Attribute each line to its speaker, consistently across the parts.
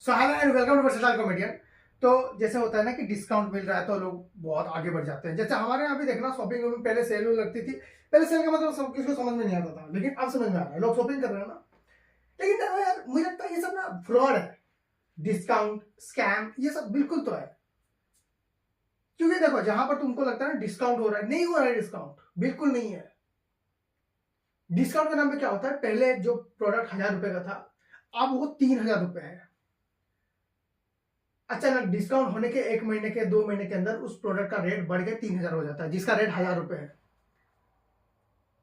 Speaker 1: So hi and welcome to versatile comedian. तो जैसे होता है ना कि डिस्काउंट मिल रहा है तो लोग बहुत आगे बढ़ जाते हैं। जैसे हमारे यहाँ भी देखना, शॉपिंग में पहले सेल लगती थी। पहले सेल का मतलब सब किसी को समझ में नहीं आता था, लेकिन अब समझ में आ रहा है, लोग शॉपिंग कर रहे हैं ना। लेकिन देखो यार, मुझे लगता है ये सब ना फ्रॉड है। डिस्काउंट स्कैम ये सब बिल्कुल तो है। क्योंकि देखो, जहां पर तुमको लगता है ना डिस्काउंट हो रहा है, नहीं हो रहा है डिस्काउंट, बिल्कुल नहीं है। डिस्काउंट के नाम पे क्या होता है, पहले जो प्रोडक्ट 1000 रुपए का था अब वो 3000 रुपए है। अचानक डिस्काउंट होने के 1 महीने के 2 महीने के अंदर उस प्रोडक्ट का रेट बढ़ के 3000 हो जाता है, जिसका रेट 1000 रुपए है।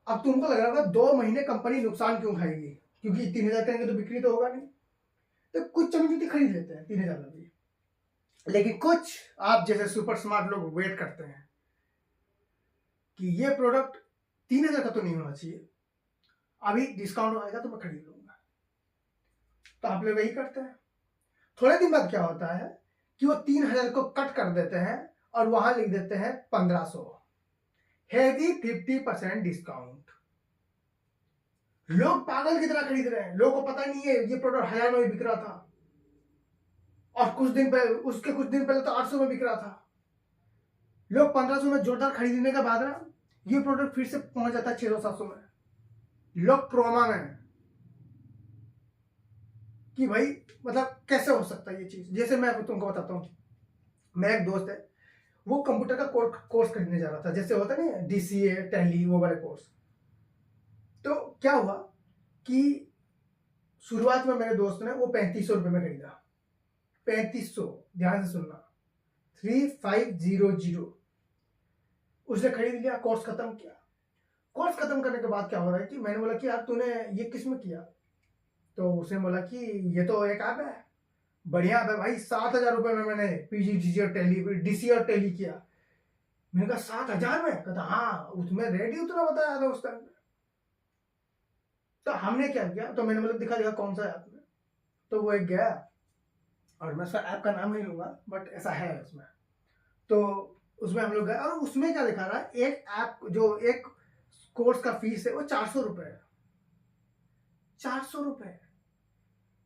Speaker 1: अब तुमको लग रहा होगा 2 महीने कंपनी नुकसान क्यों खाएगी, क्योंकि 3000 करेंगे तो बिक्री तो होगा नहीं। तो कुछ चमचूती खरीद लेते हैं 3000 में भी, लेकिन कुछ आप जैसे सुपर स्मार्ट लोग वेट करते हैं कि ये प्रोडक्ट 3000 का तो नहीं होना चाहिए, अभी डिस्काउंट आएगा तो मैं खरीद लूंगा। तो आप लोग वही करते हैं। थोड़े दिन बाद क्या होता है कि वो 3000 को कट कर देते हैं और वहां लिख देते हैं 1500, हेवी 50% डिस्काउंट। लोग पागल की तरह खरीद रहे हैं, लोगों को पता नहीं है ये प्रोडक्ट 1000 में बिक रहा था और कुछ दिन पहले, उसके कुछ दिन पहले तो 800 में बिक रहा था। लोग 1500 में जोरदार खरीदने के बाद ना ये प्रोडक्ट फिर से पहुंच जाता है 600-700 में। लोग ट्रोमा में कि भाई मतलब कैसे हो सकता है ये चीज। जैसे मैं तुमको बताता हूँ, मेरा एक दोस्त है, वो कंप्यूटर का कोर्स खरीदने जा रहा था, जैसे होता है ना डीसीए टैली वो वाले कोर्स। तो क्या हुआ कि शुरुआत में मेरे दोस्त ने वो 3500 रुपये में खरीदा। 3500, ध्यान से सुनना, 3500 उसने खरीद लिया, कोर्स खत्म किया। कोर्स खत्म करने के बाद क्या हो रहा है कि मैंने बोला कि यार तूने ये किस में किया, तो उसने बोला कि ये तो एक ऐप है, बढ़िया ऐप है भाई, 7000 रुपये में मैंने पीजीडीसी और टैली डीसी और टैली किया। मैंने कहा 7000 में? कहता हाँ, उसमें रेट ही उतना बताया था उस टाइम में। तो हमने क्या किया, तो मैंने बोला दिखा दिखा कौन सा ऐप में। तो वो एक गया, और मैं उसका ऐप का नाम नहीं लूंगा बट ऐसा है उसमें। तो उसमें हम लोग गए और उसमें क्या दिखा रहा है, एक ऐप जो एक कोर्स का फीस है वो 400 रुपये है। 400 रुपये।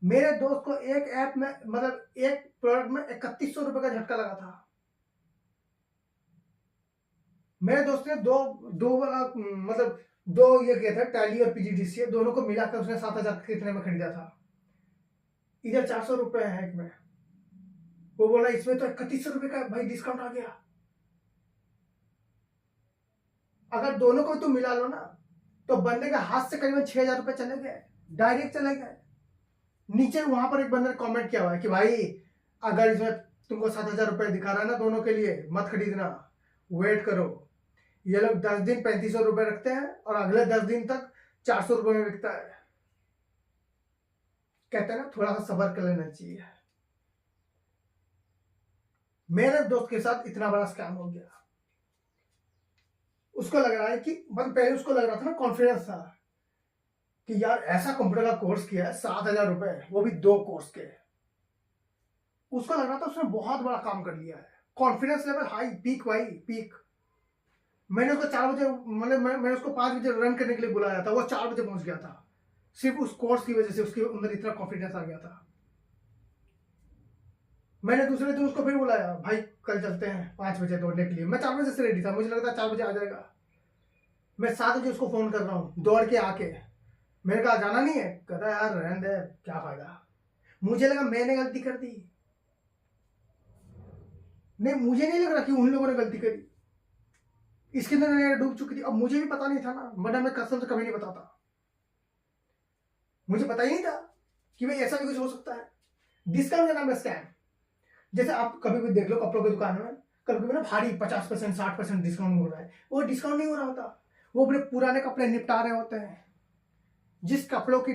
Speaker 1: मेरे दोस्त को एक ऐप में मतलब एक प्रोडक्ट में 3100 रुपये का झटका लगा था। मेरे दोस्त ने दो दो वाला मतलब दो ये किया था, टैली और पीजीडीसीए दोनों को मिलाकर उसने 7000 कितने में खरीदा था। इधर 400 रुपये है एक में, वो बोला इसमें तो 3100 रुपये का भाई डिस्काउंट आ गया। अगर दोनों को तुम मिला लो ना तो बंदे के हाथ से करीबन 6000 रुपये चले गए, डायरेक्ट चले गए। नीचे वहां पर एक बंदे ने कमेंट किया हुआ है कि भाई अगर इसमें तुमको 7000 रुपये दिखा रहा है ना दोनों के लिए, मत खरीदना, वेट करो। ये लोग 10 दिन 3500 रुपये रखते हैं और अगले 10 दिन तक 400 रुपये में बिकता है। कहते हैं ना थोड़ा सा सब्र कर लेना चाहिए। मेरे दोस्त के साथ इतना बड़ा स्कैम हो गया। उसको लग रहा है कि मतलब पहले उसको लग रहा था ना, कॉन्फिडेंस था कि यार ऐसा कंप्यूटर का कोर्स किया है 7000 रुपये, वो भी 2 कोर्स के। उसको लग रहा था उसने बहुत बड़ा काम कर लिया है, कॉन्फिडेंस लेवल हाई, पीक भाई पीक। मैंने उसको 4 बजे मतलब मैंने उसको 5 बजे रन करने के लिए बुलाया था, वो 4 बजे पहुंच गया था। सिर्फ उस कोर्स की वजह से उसके अंदर इतना कॉन्फिडेंस आ गया था। मैंने दूसरे दिन उसको फिर बुलाया, भाई कल चलते हैं 5 बजे दौड़ने के लिए। मैं 4 बजे से रेडी था, मुझे लगा था 4 बजे आ जाएगा। मैं 7 बजे उसको फोन कर रहा हूँ दौड़ के आके, मैंने कहा जाना नहीं है? कहता यार रहने दे, क्या फायदा। मुझे लगा मैंने गलती कर दी, नहीं मुझे नहीं लग रहा कि उन लोगों ने गलती करी, इसके अंदर मैंने डूब चुकी थी। अब मुझे भी पता नहीं था ना, वरना मैं कसम से कभी नहीं बताता। मुझे पता ही नहीं था कि भाई ऐसा भी कुछ हो सकता है। डिस्काउंट का नाम है स्कैम। जैसे आप कभी भी देख लो कपड़ों की दुकान में, कभी कभी ना भारी 50% 60% डिस्काउंट हो रहा है, वो डिस्काउंट नहीं हो रहा होता, वो अपने पुराने कपड़े निपटा रहे होते हैं। जिस कपड़ों की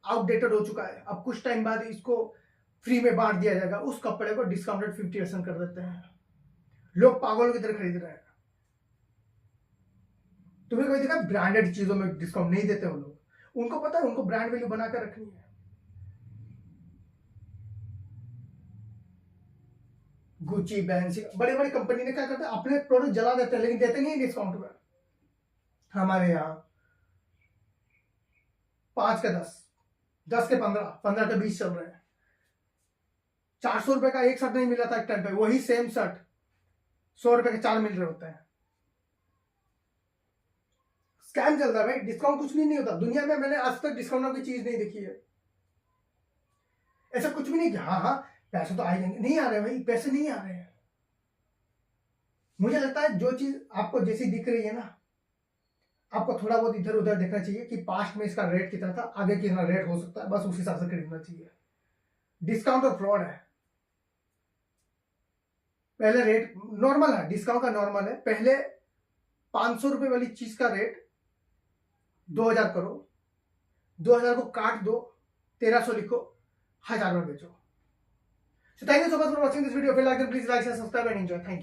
Speaker 1: आउटडेटेड हो चुका है, अब कुछ टाइम बाद इसको फ्री में बांट दिया जाएगा, उस कपड़े को डिस्काउंटेड 50% कर देते हैं। लोग पागलों की तरह खरीद रहे हैं। तुमने कभी देखा ब्रांडेड चीजों में डिस्काउंट नहीं देते वो लोग, उनको पता है उनको ब्रांड वैल्यू बनाकर रखनी है। गुची बैंसी बड़ी बड़ी कंपनी ने क्या करते हैं, अपने प्रोडक्ट जला देते हैं लेकिन देते नहीं डिस्काउंट में। हमारे यहाँ 5 के 10, 10 के 15, 15 के 20 चल रहे हैं। 400 रुपए का एक शर्ट नहीं मिला था एक टाइम पे, वही सेम शर्ट 100 रुपए के 4 मिल रहे होते हैं। स्कैम चल रहा है भाई, डिस्काउंट कुछ नहीं होता दुनिया में। मैंने आज तक डिस्काउंट नाम की चीज नहीं देखी है। ऐसा कुछ भी नहीं कि हाँ हाँ पैसे तो आएंगे, नहीं आ रहे भाई, पैसे नहीं आ रहे हैं। मुझे लगता है जो चीज आपको जैसी दिख रही है ना, आपको थोड़ा बहुत इधर उधर देखना चाहिए कि पास्ट में इसका रेट कितना था, आगे कितना रेट हो सकता है, बस उस हिसाब से खरीदना चाहिए। डिस्काउंट और फ्रॉड है। पहले रेट नॉर्मल है, डिस्काउंट का नॉर्मल है। पहले 500 रुपए वाली चीज का रेट 2000 करो, 2000 को काट दो, 1300 लिखो, 1000 में बेचो। So thank you so much for watching this video. If you like it, please like, share, subscribe and enjoy. Thank you.